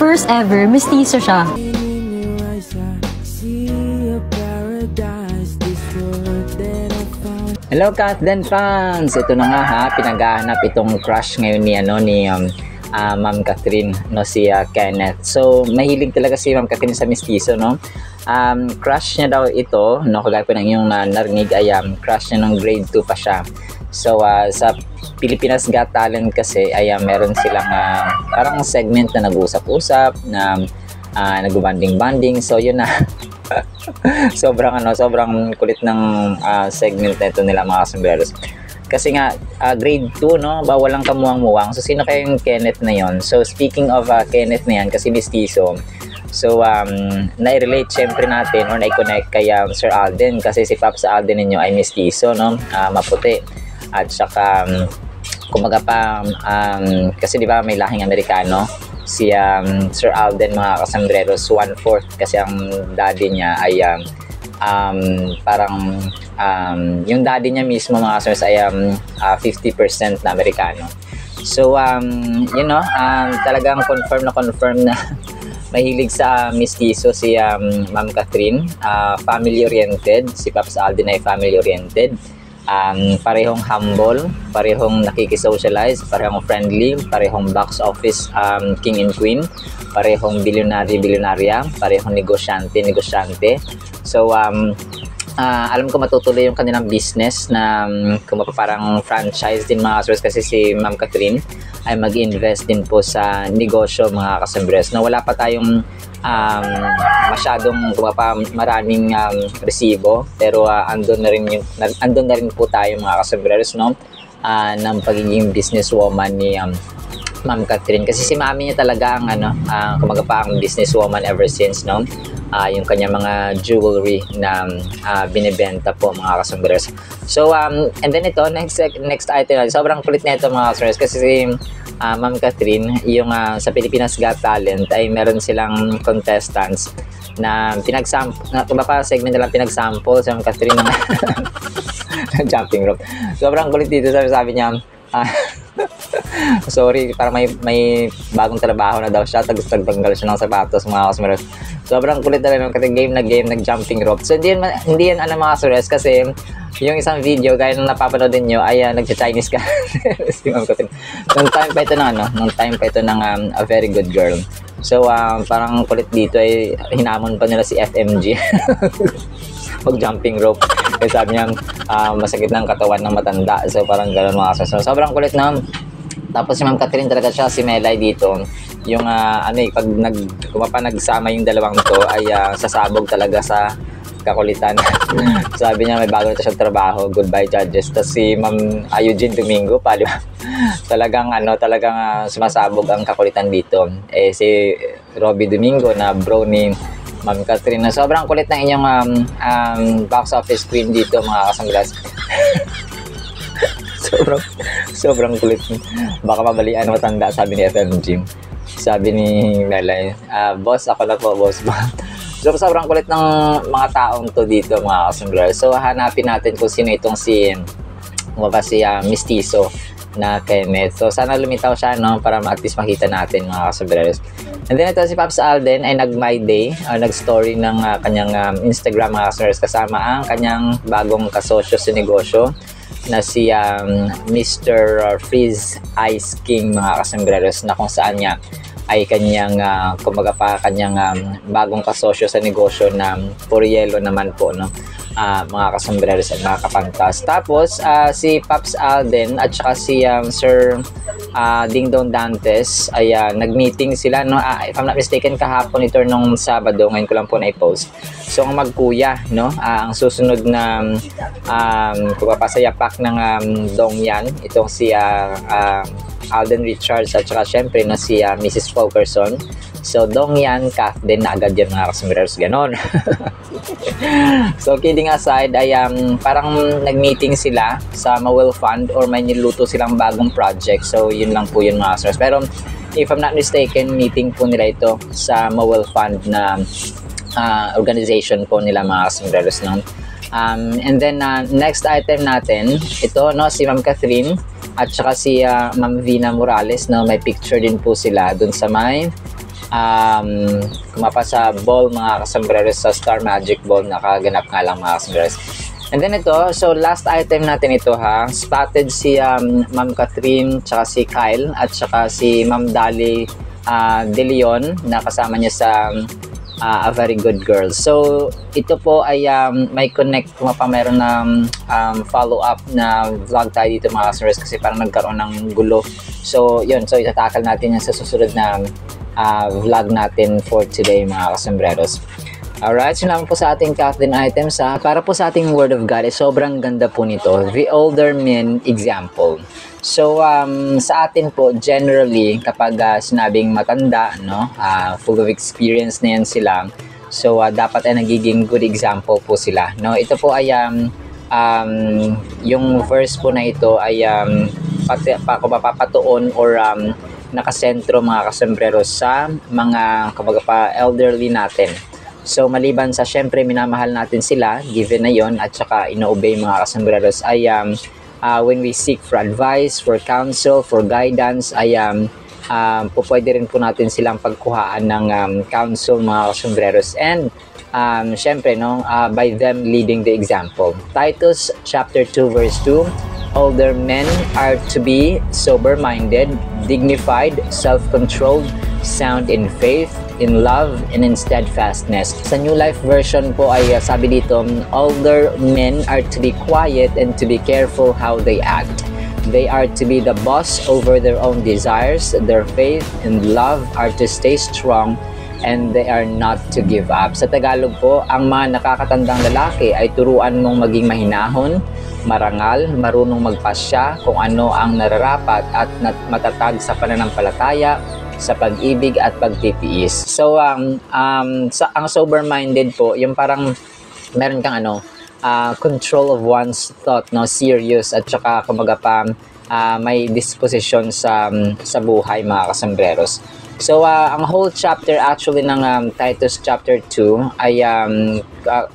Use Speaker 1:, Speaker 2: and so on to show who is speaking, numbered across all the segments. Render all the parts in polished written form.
Speaker 1: first ever, mestizo siya.
Speaker 2: Hello Kathden fans! Ito na nga ha, pinaghahanap itong crush ngayon ni Ma'am Catherine, no, si Kenneth. So mahilig talaga si Ma'am Catherine sa mestizo, no. Crush niya daw ito, no, kagaya po ng iyong narinig ay crush niya ng grade 2 pa siya. So sa Pilipinas Got Talent kasi ay meron silang parang segment na nag-usap-usap, na nag-banding-banding. So yun na. sobrang kulit ng segment na ito nila mga sombreros. Kasi nga grade 2, no, walang kamuwang-muwang. So sino kaya yung Kenneth na yon? So speaking of Kenneth na yan, kasi mestizo. So nai-relate syempre natin or nai-connect kay Sir Alden, kasi si Pops Alden ninyo ay mestizo, no, maputi. At saka kumaga pa kasi di ba may lahing Amerikano si Sir Alden mga kasambreros, 1/4 kasi ang daddy niya ay parang yung daddy niya mismo mga kasambreros ay 50% na Amerikano. So you know, talagang confirm na mahilig sa mestizo si Ma'am Catherine. Family oriented, si Pops Alden ay family oriented. Parehong humble, parehong nakikisocialize, parehong friendly, parehong box office king and queen, parehong bilyonarya, parehong negosyante. So alam ko matutuloy yung kanilang business na parang franchise din mga kasambres, kasi si Ma'am Catherine ay mag-invest din po sa negosyo mga kasambres, na wala pa tayong masyadong maraming resibo, pero andun na rin po tayo mga kasambreros, no, ng pagiging businesswoman ni Ma'am Catherine, kasi si mami niya talaga ang ang businesswoman ever since, no. Yung kanya mga jewelry na binibenta po mga kasambreros. So and then ito next item, sobrang kulit na ito mga kasambreros, kasi si Ma'am Catherine, yung sa Pilipinas Got Talent ay meron silang contestants na segment nilang pinagsample sa Ma'am Catherine ng jumping rope. Sobrang kulit dito, sabi niya sorry, para may bagong trabaho na daw siya, tagtanggal siya ng sapatos mga kasambreros. Sobrang kulit talaga kasi game nag-jumping rope. So hindi yan mga kasambreros, kasi yung isang video gaya nung napapanood niyo ay nagcha-Chinese ka si Ma'am Catherine. Nung time pa ito ng A Very Good Girl. So parang kulit dito ay hinamon pa nila si FMG mag-jumping rope. Kasi sabi niya masakit ng katawan ng matanda. So parang gano'n mga kasambreros. So, sobrang kulit na. Tapos si Ma'am Catherine talaga siya, si Melay dito, yung pag nagsama yung dalawang to ay sasabog talaga sa kakulitan. Sabi niya may bago na siyang trabaho, goodbye judges. Tapos si Ma'am Eugene Domingo pa, di ba? talagang sumasabog ang kakulitan dito. Si Robby Domingo na bro ni Ma'am Catherine, na sobrang kulit ng inyong box office queen dito mga kasambreros. sobrang kulit. Baka mabalian matanda, sabi ni FMG. Sabi ni Melay, boss, ako na po, boss ba? So sobrang kulit ng mga taong to dito mga kasambreros. So hanapin natin kung sino itong si mestizo na Kenneth. So sana lumitaw siya, no, para at least makita natin mga kasambreros. And then ito si Pops Alden ay nag-My Day, nag-story ng kanyang Instagram mga kasambreros, kasama ang kanyang bagong kasosyo sa negosyo na si Mr. Freeze Ice King mga kasambreros, na kung saan niya ay kanyang bagong kasosyo sa negosyo na Purielo naman po, no, mga kasambreros at mga kapantas. Tapos si Pops Alden at saka si Sir Ding Dong Dantes ay nag-meeting sila, no, if I'm not mistaken kahapon ito nung Sabado, ngayon ko lang po na-post. So ang magkuya, no, ang susunod na pasayapak ng Dongyan, itong si Alden Richards at saka syempre na si Mrs. Fulkerson. So Dongyan, Kathden na agad yan mga kasambreros, ganon. So kidding aside ay parang nag-meeting sila sa Mawel Fund or may niluto silang bagong project. So yun lang po yun mga kasambreros. Pero if I'm not mistaken, meeting po nila ito sa Mawel Fund na organization po nila mga kasambreros, no? And then next item natin, ito, no, si Ma'am Catherine at saka si Ma'am Vina Morales, no, may picture din po sila dun sa may kumapa sa ball mga kasambreros, sa Star Magic Ball, nakaganap nga lang mga kasambreros. And then ito, so last item natin ito ha, spotted si Ma'am Catherine, tsaka si Kyle, at tsaka si Ma'am Dali De Leon na kasama niya sa A Very Good Girl. So ito po ay may connect, kung pa mayroon ng follow-up na vlog tayo dito mga kasambreros, kasi parang nagkaroon ng gulo. So yun, so itatakal natin yan sa susunod na vlog natin for today mga kasambreros. Alright, so naman po sa ating Kathleen items ha. Para po sa ating Word of God, sobrang ganda po nito. The older men example. So, sa atin po, generally, kapag sinabing matanda, no, full of experience na yan sila, so dapat ay nagiging good example po sila. No? Ito po ay, yung verse po na ito ay papatuon or nakasentro mga kasombrero sa mga elderly natin. So maliban sa syempre minamahal natin sila, given na yon, at saka ino-obey mga kasombreros, ay when we seek for advice, for counsel, for guidance, ay pwede rin po natin silang pagkuhaan ng counsel mga kasombreros, and syempre no, by them leading the example. Titus chapter 2 verse 2, older men are to be sober-minded, dignified, self-controlled, sound in faith, in love, and in steadfastness. Sa New Life Version po ay sabi dito, older men are to be quiet and to be careful how they act. They are to be the boss over their own desires. Their faith and love are to stay strong, and they are not to give up. Sa Tagalog po, ang mga nakakatandang lalaki ay turuan mong maging mahinahon, marangal, marunong magpasya kung ano ang nararapat, at matatag sa pananampalataya, sa pag-ibig at pagtitiis. So, ang sober-minded po, yung parang meron kang control of one's thought, no, serious, at saka kumaga pa may disposition sa buhay mga kasambreros. So, ang whole chapter actually ng Titus chapter 2 ay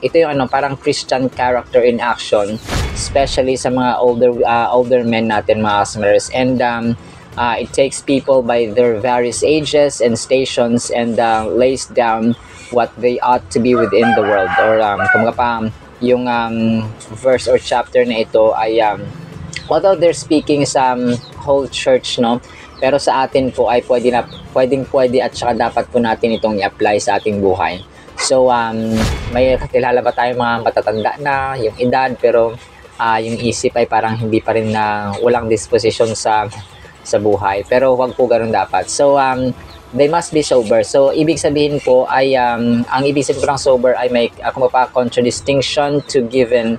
Speaker 2: ito yung parang Christian character in action, especially sa mga older men natin mga kasambreros. And it takes people by their various ages and stations and lays down what they ought to be within the world. Or kumaga pa yung verse or chapter na ito ay although they're speaking sa whole church, no, pero sa atin po ay pwede at saka dapat po natin itong i-apply sa ating buhay. So may kakilala ba tayong mga matatanda na yung edad, pero yung isip ay parang hindi pa rin walang disposition sa buhay, pero wag po ganun dapat. So they must be sober. So ibig sabihin po ay ang ibig sabihin ng sober ay may contradistinction to given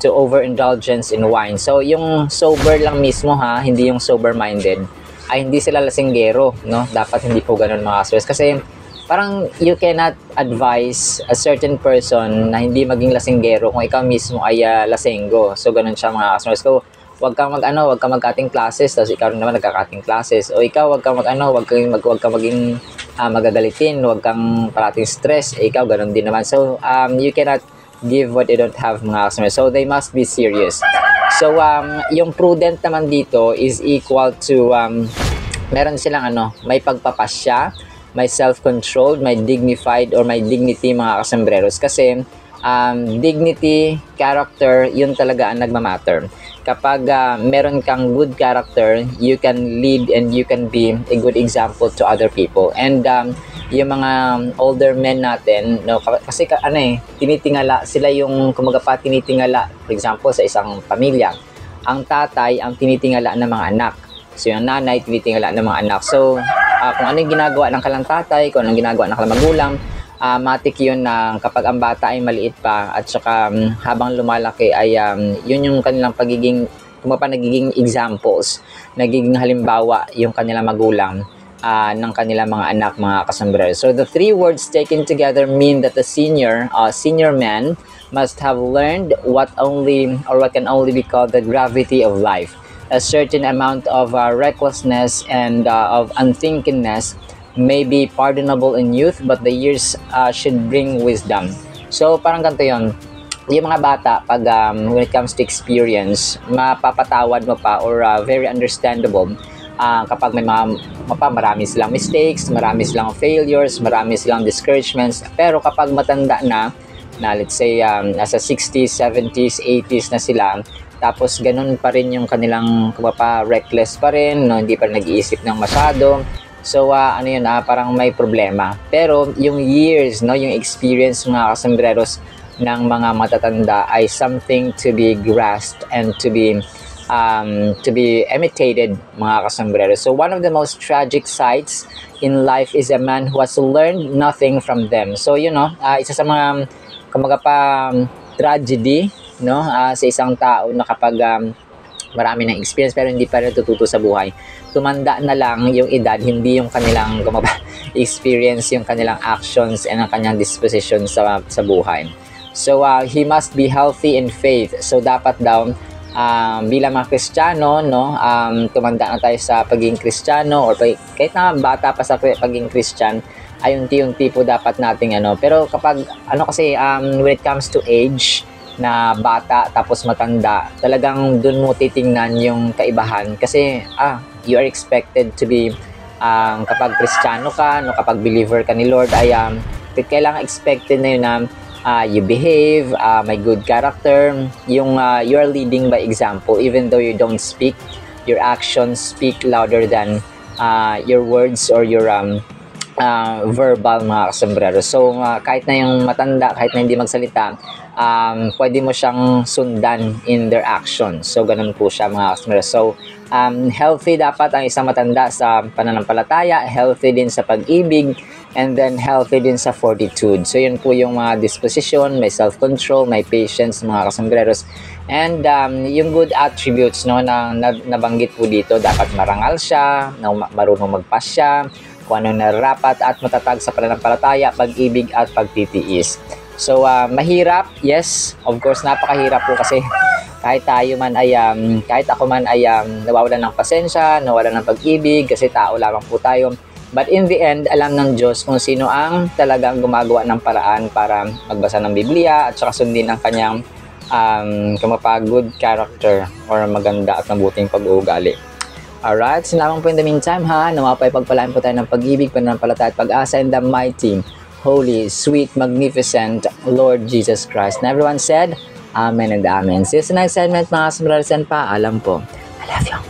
Speaker 2: to overindulgence in wine. So yung sober lang mismo ha, hindi yung sober-minded, ay hindi sila lasinggero, no? Dapat hindi po ganun mga kaswes, kasi parang you cannot advise a certain person na hindi maging lasinggero kung ikaw mismo ay lasenggo. So ganun siya mga kaswes. So wag kang mag-cutting classes, tapos ikaw rin naman nagka-cutting classes. O ikaw, wag kang maging magagalitin, wag kang parating stress. Ikaw, ganun din naman. So, you cannot give what you don't have mga customers. So, they must be serious. So, yung prudent naman dito is equal to, meron silang may pagpapasya, may self-controlled, may dignified, or may dignity mga kasambreros. Kasi, dignity, character, yun talaga ang nagmamatter. Kapag meron kang good character, you can lead and you can be a good example to other people. And yung mga older men natin, no, kasi tinitingala sila, yung tinitingala, for example, sa isang pamilya. Ang tatay ang tinitingala ng mga anak. So yung nanay tinitingala ng mga anak. So kung ano yung ginagawa ng kalang tatay, kung ano yung ginagawa ng kalang magulang, matik yun na kapag ang bata ay maliit pa, at saka habang lumalaki ay yun yung kanilang nagiging examples, nagiging halimbawa yung kanilang magulang ng kanilang mga anak mga kasombrero. So the three words taken together mean that the senior man must have learned what can only be called the gravity of life. A certain amount of recklessness and of unthinkingness may be pardonable in youth, but the years should bring wisdom. So parang ganito yun, yung mga bata pag when it comes to experience, mapapatawad mo pa, or very understandable kapag may marami silang mistakes, marami silang failures, marami silang discouragements. Pero kapag matanda na let's say nasa 60s, 70s, 80s na sila, tapos ganun pa rin yung kanilang reckless pa rin, no? Hindi pa rin nag-iisip ng masyado. So ano yun, parang may problema. Pero yung years, no, yung experience mga kasambreros ng mga matatanda ay something to be grasped and to be imitated, mga kasambreros. So one of the most tragic sights in life is a man who has learned nothing from them. So isa sa mga tragedy, no, sa isang tao na kapag marami ng experience pero hindi pa rin natututo sa buhay. Tumanda na lang yung edad, hindi yung kanilang experience, yung kanilang actions and ang kanyang disposition sa buhay. So he must be healthy in faith. So dapat daw bilang mga Kristiyano, no, tumanda na tayo sa pagiging Kristiyano or kahit na bata pa sa pagiging Christian, ay unti-unti po dapat nating pero kapag kasi when it comes to age na bata tapos matanda, talagang dun mo titingnan yung kaibahan kasi you are expected to be kapag Kristiyano ka, no, kapag believer ka ni Lord ay kailangan expected na yun na you behave, may good character, yung you are leading by example even though you don't speak, your actions speak louder than your words or your verbal, mga kasombrero. So kahit na yung matanda, kahit na hindi magsalita, pwede mo siyang sundan in their actions. So ganun po siya, mga kasombrero. So healthy dapat ang isang matanda sa pananampalataya, healthy din sa pag-ibig, and then healthy din sa fortitude. So yun po yung mga disposition, may self-control, may patience, mga kasombreros. And yung good attributes, no, na nabanggit po dito, dapat marangal siya, marunong magpasya, kung ano nararapat at matatag sa pananampalataya, pag-ibig at pagtitiis. So mahirap, yes, of course napakahirap po kasi kahit tayo man ay kahit ako man ay nawawalan ng pasensya, nawawalan ng pag-ibig kasi tao lamang po tayo. But in the end, alam ng Diyos kung sino ang talagang gumagawa ng paraan para magbasa ng Biblia at saka sundin ang kanyang good character or maganda at mabuting pag-uugali. Alright, so lamang po in the meantime nawapay pagpalain po tayo ng pag-ibig, pananampalataya at pag-asa in the mighty, holy, sweet, magnificent Lord Jesus Christ. And everyone said, Amen and Amen. See you sa next segment, mga sumbralisan pa. Alam po, I love you.